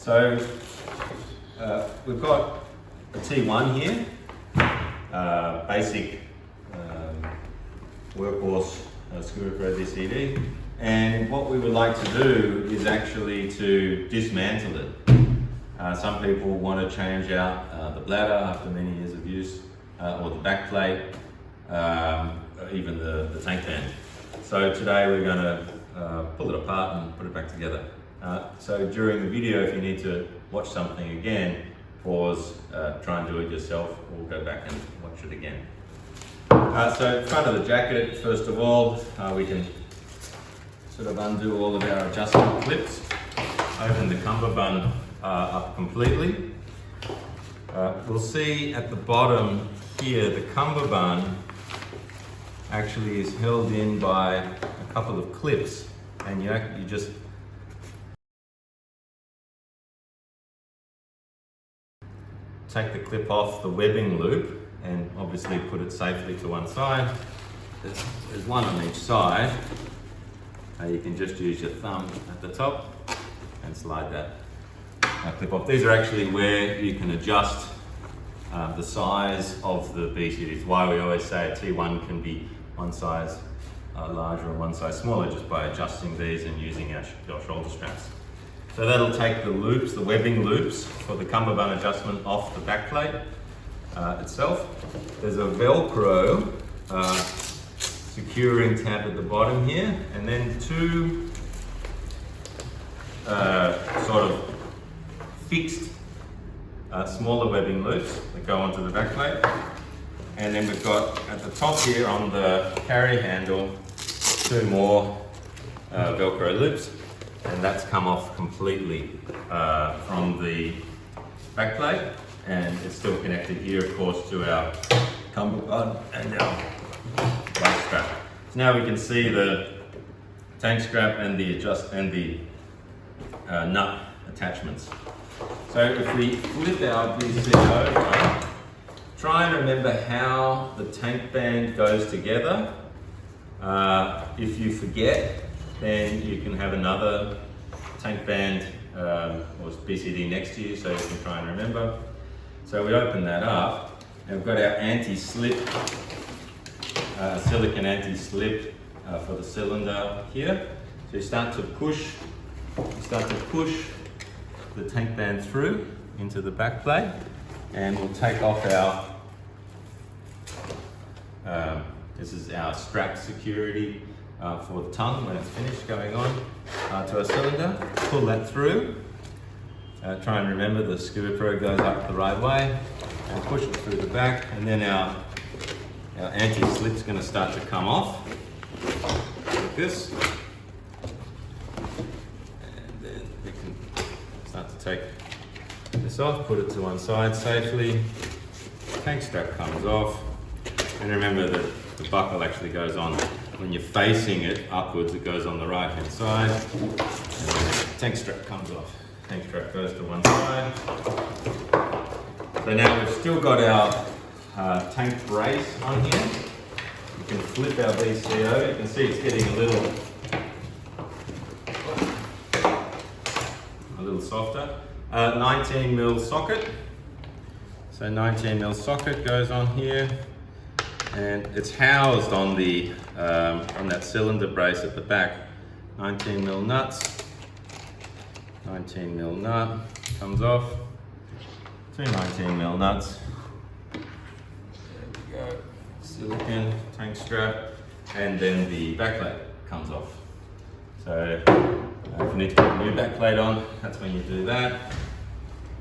So we've got a T1 here, basic workhorse SCUBAPRO BCD, and what we would like to do is actually to dismantle it. Some people want to change out the bladder after many years of use, or the backplate, even the tank band. So today we're going to pull it apart and put it back together. So during the video, if you need to watch something again, pause, try and do it yourself, or go back and watch it again. So front of the jacket, first of all, we can sort of undo all of our adjustment clips, open the cummerbund up completely. We'll see at the bottom here, the cummerbund actually is held in by a couple of clips, and you just take the clip off the webbing loop and obviously put it safely to one side. There's one on each side. You can just use your thumb at the top and slide that clip off. These are actually where you can adjust the size of the BCD. It's why we always say a T1 can be one size larger and one size smaller, just by adjusting these and using our shoulder straps. So that'll take the loops, the webbing loops for the cummerbund adjustment off the backplate itself. There's a Velcro securing tab at the bottom here, and then two sort of fixed smaller webbing loops that go onto the backplate. And then we've got at the top here on the carry handle, two more Velcro loops, and that's come off completely from the backplate, and it's still connected here, of course, to our cummerbund and our waist strap. So now we can see the tank strap and the nut attachments. So if we flip our BCD over, try and remember how the tank band goes together. If you forget, then you can have another tank band or BCD next to you, so you can try and remember. So we open that up, and we've got our anti-slip, silicone anti-slip for the cylinder here. So you start to push the tank band through into the back plate, and we'll take off our, this is our strap security for the tongue when it's finished going on to our cylinder. Pull that through. Try and remember the SCUBAPRO goes up the right way, and push it through the back, and then our anti-slip's going to start to come off like this. And then we can start to take this off, put it to one side safely. Tank strap comes off, and remember that the buckle actually goes on when you're facing it upwards. It goes on the right hand side, and then the tank strap comes off. Tank strap goes to one side. So now we've still got our tank brace on here. You can flip our BCD over. You can see it's getting a little softer. 19mm socket. So 19mm socket goes on here, and it's housed on the on that cylinder brace at the back. 19mm nuts. 19mm nut comes off. Two 19mm nuts. There we go. Silicone tank strap, and then the backplate comes off. So if you need to put a new backplate on, that's when you do that.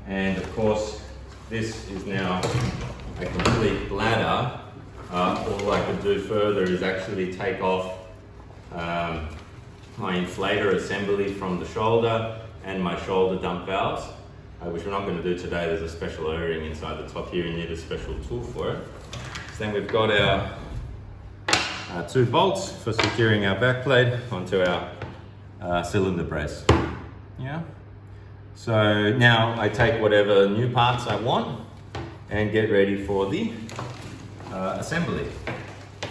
And of course, this is now a complete bladder. All I could do further is actually take off my inflator assembly from the shoulder and my shoulder dump valves, which we're not going to do today. There's a special O-ring inside the top here, and you need a special tool for it. So then we've got our two bolts for securing our backplate onto our cylinder brace. Yeah. So now I take whatever new parts I want and get ready for the assembly.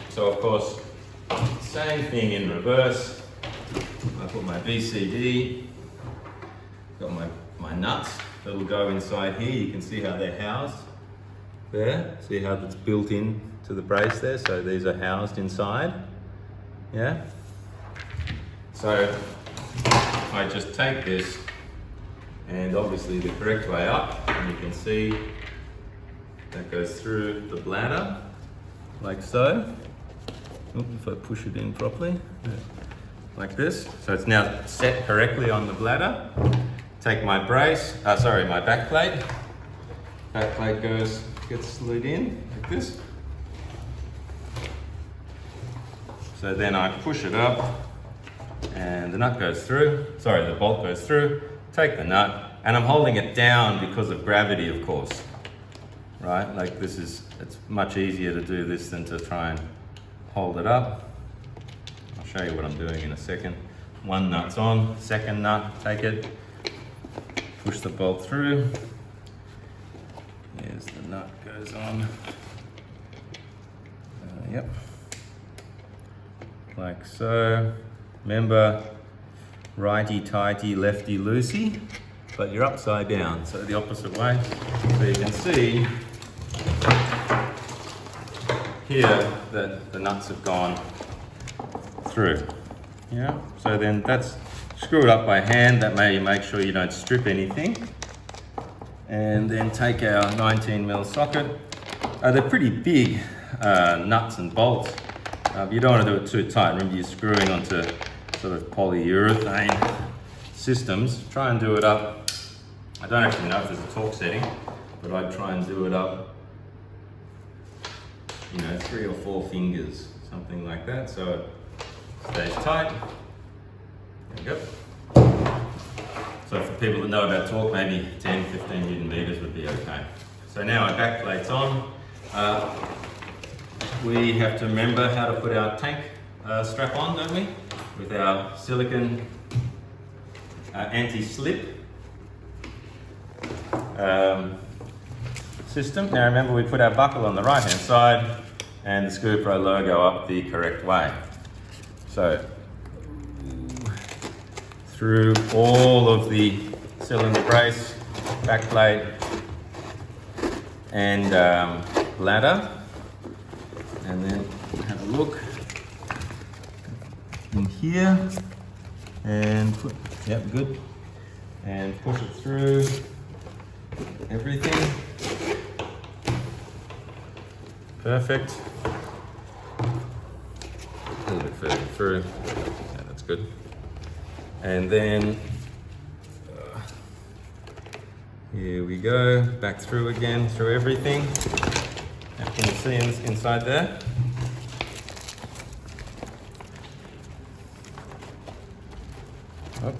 So of course, same thing in reverse. I put my BCD, got my my nuts that will go inside here. You can see how they're housed there. See how that's built in to the brace there? So these are housed inside. Yeah? So I just take this, and obviously the correct way up, and you can see that goes through the bladder, like so. Oops, if I push it in properly, like this. So it's now set correctly on the bladder. Take my brace, my back plate. Back plate gets slid in like this. So then I push it up, and the nut goes through. The bolt goes through. Take the nut, and I'm holding it down because of gravity, of course. Right? Like it's much easier to do this than to try and hold it up. I'll show you what I'm doing in a second. One nut's on, second nut, take it, push the bolt through. Here's the nut goes on. Yep. Like so. Remember, righty-tighty, lefty-loosey, but you're upside down, so the opposite way. So you can see here that the nuts have gone through. Yeah, so then that's screwed up by hand. That may make sure you don't strip anything. And then take our 19mm socket. They're pretty big nuts and bolts. You don't want to do it too tight. Remember, you're screwing onto sort of polyurethane systems. Try and do it up. I don't actually know if there's a torque setting, but I'd try and do it up, 3 or 4 fingers, something like that, so it stays tight. There we go. So for people that know about torque, maybe 10, 15 Newton meters would be okay. So now our back plate's on. We have to remember how to put our tank strap on, don't we? With our silicone anti-slip system. Now remember, we put our buckle on the right hand side and the SCUBAPRO logo up the correct way. So through all of the cylinder brace, back plate and bladder, and then have a look in here and put, yep, good, and push it through everything. Perfect. A little bit further through. Yeah, that's good. And then here we go, back through again, through everything. Now, can you see inside there? Oh.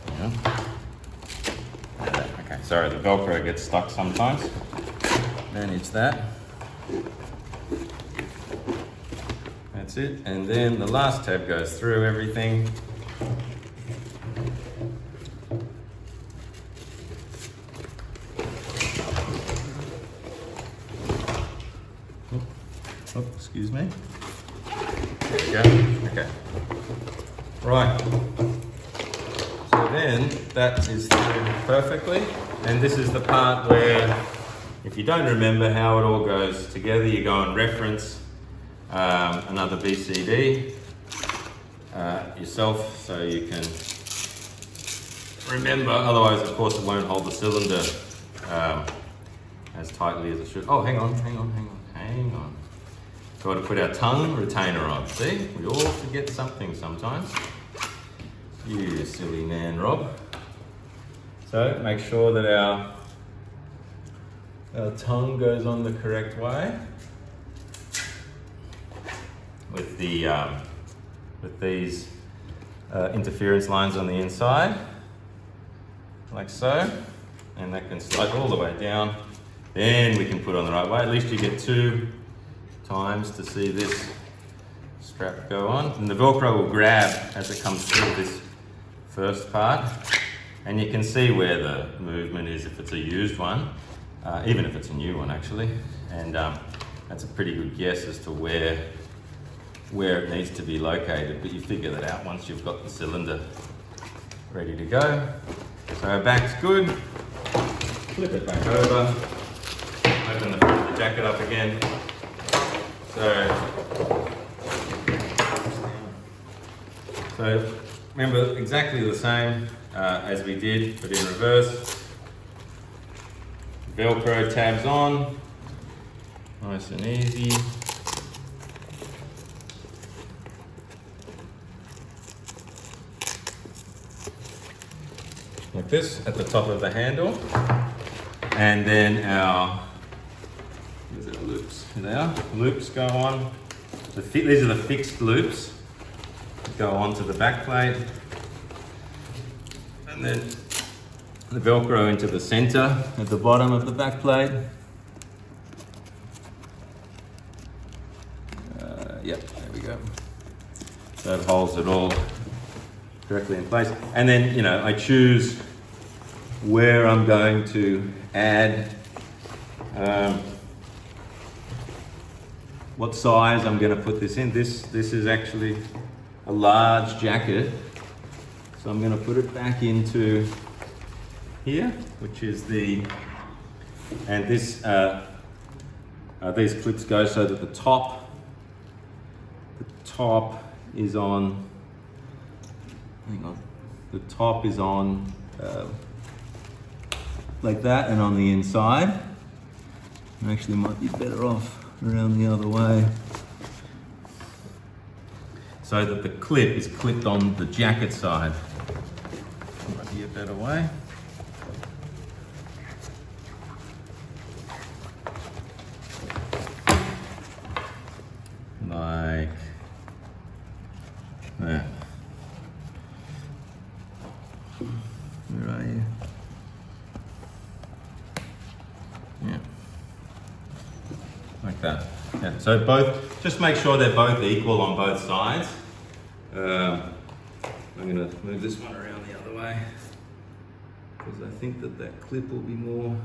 Yeah. Okay, sorry, the Velcro gets stuck sometimes. Manage that. That's it. And then the last tab goes through everything. Oh, excuse me. There we go. Okay. Right. So then that is through perfectly. And this is the part where, if you don't remember how it all goes together, you go and reference another BCD yourself so you can remember. Otherwise, of course, it won't hold the cylinder as tightly as it should. Oh, hang on. Got to put our tongue retainer on. See, we all forget something sometimes. You silly man, Rob. So make sure that our tongue goes on the correct way with the with these interference lines on the inside, like so, and that can slide all the way down. Then we can put on the right way. At least you get 2 times to see this strap go on, and the Velcro will grab as it comes through this first part, and you can see where the movement is if it's a used one. Even if it's a new one, actually, and that's a pretty good guess as to where it needs to be located, but you figure that out once you've got the cylinder ready to go. So our back's good. Flip it back over. Open the jacket up again. So remember, exactly the same as we did, but in reverse. Velcro tabs on, nice and easy. Like this at the top of the handle. And then our, where's our loops? Here they are. Loops go on. These are the fixed loops that go onto the back plate. And then the Velcro into the center at the bottom of the back plate. Yep, there we go. So it holds it all directly in place. And then, you know, I choose where I'm going to add, what size I'm going to put this in. This is actually a large jacket, so I'm going to put it back into here, which is the, and this these clips go so that the top is on, hang on, the top is on like that, and on the inside. I actually might be better off around the other way, so that the clip is clipped on the jacket side. Might be a better way. Like that. Where are you? Yeah. Like that. Yeah. So both, just make sure they're both equal on both sides. I'm going to move this one around the other way because I think that clip will be more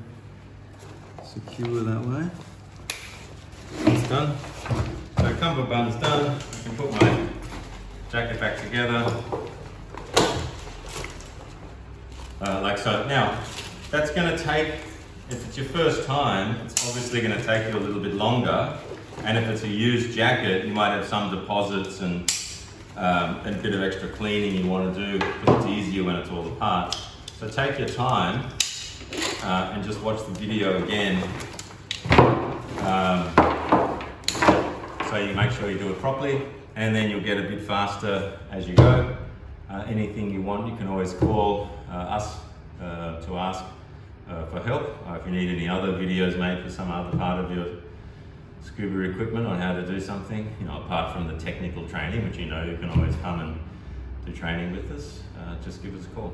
secure that way. It's done. So cummerbund's done. I can put my jacket back together. Like so. Now, that's going to take, if it's your first time, it's obviously going to take you a little bit longer. And if it's a used jacket, you might have some deposits and a bit of extra cleaning you want to do because it's easier when it's all apart. So take your time and just watch the video again. So you make sure you do it properly, and then you'll get a bit faster as you go. Anything you want, you can always call us to ask for help. If you need any other videos made for some other part of your scuba equipment on how to do something, you know, apart from the technical training, which you know you can always come and do training with us, just give us a call.